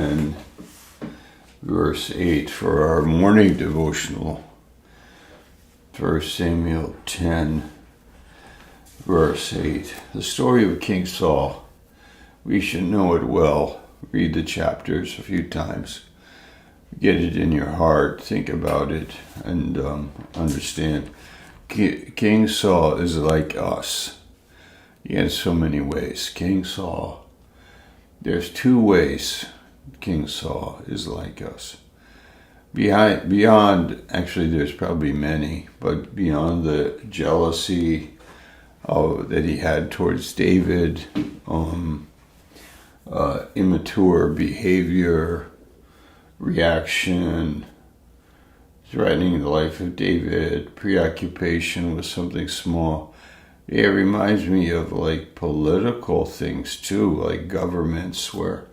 10, verse 8 for our morning devotional. 1 Samuel 10, verse 8. The story of King Saul. We should know it well. Read the chapters a few times. Get it in your heart. Think about it and understand. King Saul is like us in so many ways. King Saul. There's two ways King Saul is like us. Beyond, actually there's probably many, but beyond the jealousy that he had towards David, immature behavior, reaction, threatening the life of David, preoccupation with something small. It reminds me of like political things too, like governments where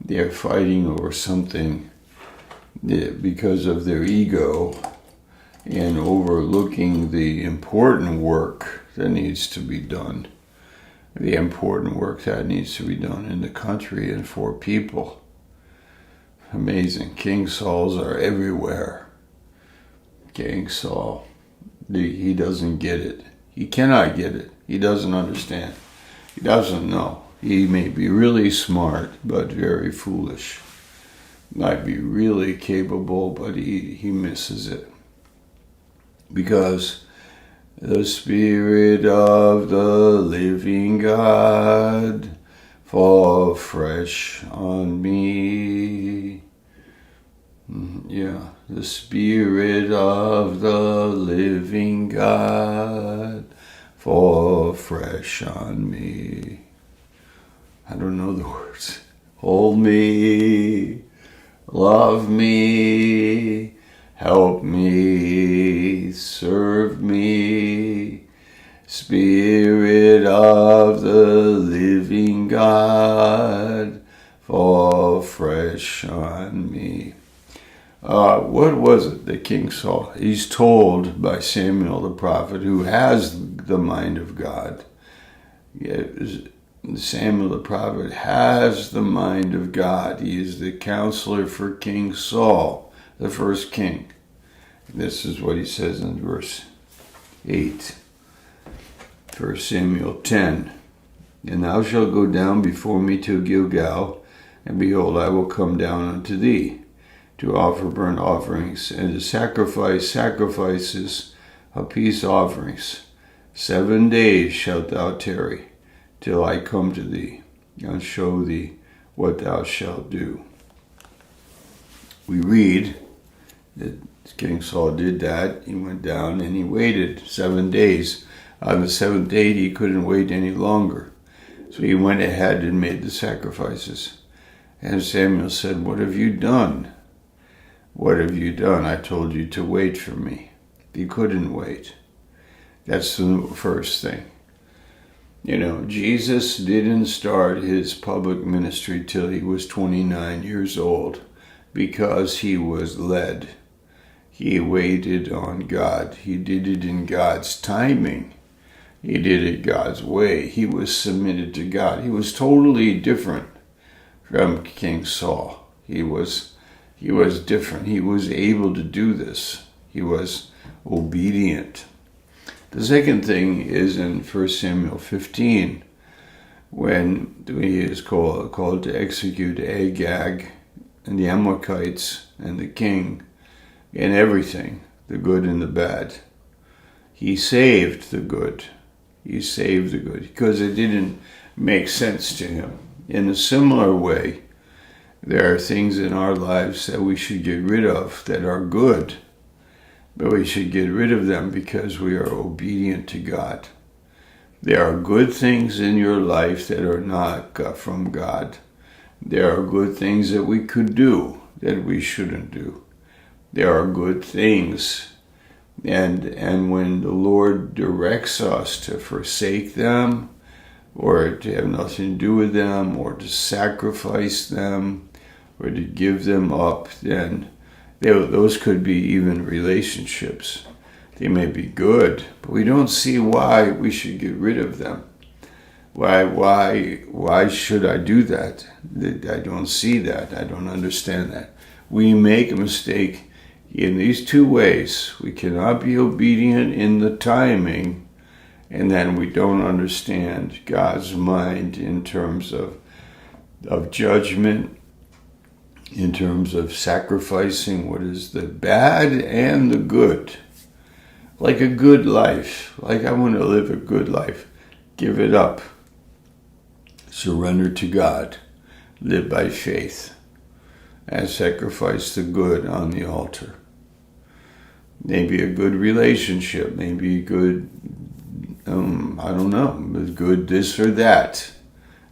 they're fighting over something because of their ego and overlooking the important work that needs to be done. The important work that needs to be done in the country and for people. Amazing. King Sauls are everywhere. King Saul, he doesn't get it. He cannot get it. He doesn't understand. He doesn't know. He may be really smart, but very foolish. Might be really capable, but he misses it. Because the Spirit of the living God fall fresh on me. Yeah, the Spirit of the living God fall fresh on me. I don't know the words. Hold me, love me, help me, serve me. Spirit of the living God, fall fresh on me. What was it that King Saul? He's told by Samuel the prophet, who has the mind of God. Samuel the prophet has the mind of God. He is the counselor for King Saul, the first king. This is what he says in verse 8. 1 Samuel 10. And thou shalt go down before me to Gilgal, and behold, I will come down unto thee, to offer burnt offerings, and to sacrifice sacrifices of peace offerings. 7 days shalt thou tarry, till I come to thee, and show thee what thou shalt do. We read that King Saul did that. He went down and he waited 7 days. On the seventh day, he couldn't wait any longer. So he went ahead and made the sacrifices. And Samuel said, "What have you done? What have you done? I told you to wait for me." He couldn't wait. That's the first thing. You know, Jesus didn't start his public ministry till he was 29 years old because he was led. He waited on God. He did it in God's timing. He did it God's way. He was submitted to God. He was totally different from King Saul. He was different. He was able to do this. He was obedient. The second thing is in 1 Samuel 15, when he is called to execute Agag and the Amalekites and the king and everything, the good and the bad. He saved the good. He saved the good because it didn't make sense to him. In a similar way, there are things in our lives that we should get rid of that are good, but we should get rid of them because we are obedient to God. There are good things in your life that are not from God. There are good things that we could do that we shouldn't do. There are good things, and when the Lord directs us to forsake them, or to have nothing to do with them, or to sacrifice them, or to give them up, then those could be even relationships. They may be good, but we don't see why we should get rid of them. Why should I do that? I don't see that. I don't understand that. We make a mistake in these two ways. We cannot be obedient in the timing, and then we don't understand God's mind in terms of judgment, in terms of sacrificing what is the bad and the good. Like a good life. Like I want to live a good life. Give it up. Surrender to God. Live by faith. And sacrifice the good on the altar. Maybe a good relationship. Maybe good, I don't know, good this or that.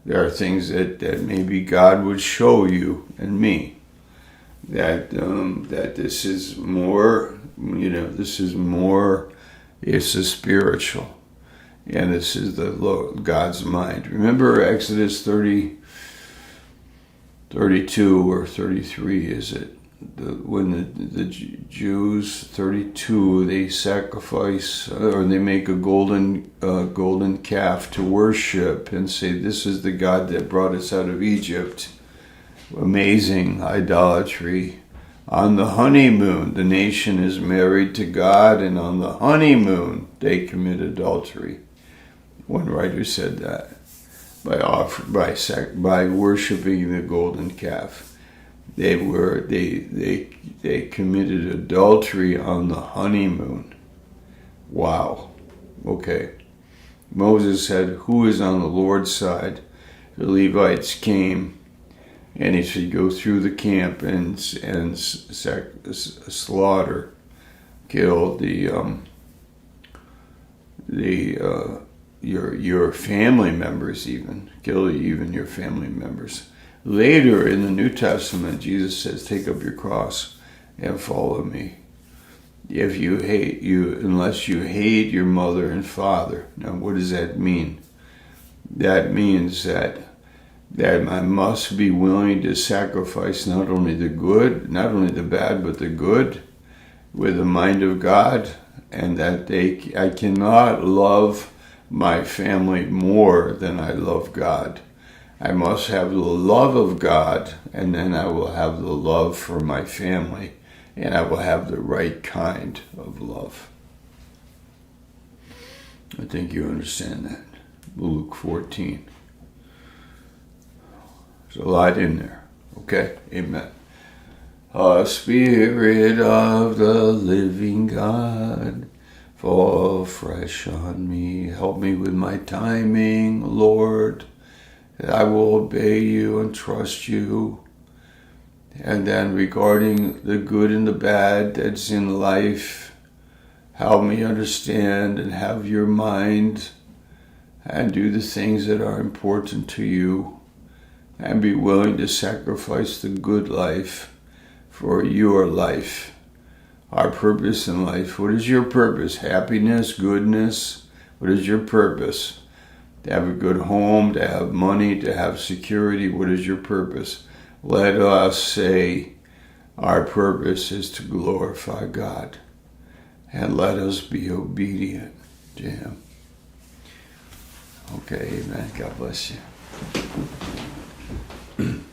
There are things that maybe God would show you and me. That this is more, it's a spiritual. And this is God's mind. Remember Exodus 32 or 33, is it? When the Jews, 32, they sacrifice, or they make a golden calf to worship and say, this is the God that brought us out of Egypt. Amazing idolatry. On the honeymoon, the nation is married to God, and on the honeymoon, they commit adultery. One writer said that by worshiping the golden calf. They committed adultery on the honeymoon. Wow. Okay. Moses said, who is on the Lord's side? The Levites came, and he said, go through the camp and slaughter, kill your family members even. Kill even your family members. Later in the New Testament, Jesus says, take up your cross and follow me. Unless you hate your mother and father. Now, what does that mean? That means that I must be willing to sacrifice not only the bad, but the good with the mind of God, and that I cannot love my family more than I love God. I must have the love of God, and then I will have the love for my family, and I will have the right kind of love. I think you understand that. Luke 14. There's a lot in there. Okay? Amen. Spirit of the living God, fall fresh on me. Help me with my timing, Lord. I will obey you and trust you. And then regarding the good and the bad that's in life, help me understand and have your mind and do the things that are important to you and be willing to sacrifice the good life for your life. Our purpose in life. What is your purpose? Happiness, goodness. What is your purpose? To have a good home, to have money, to have security. What is your purpose? Let us say our purpose is to glorify God. And let us be obedient to Him. Okay, amen. God bless you.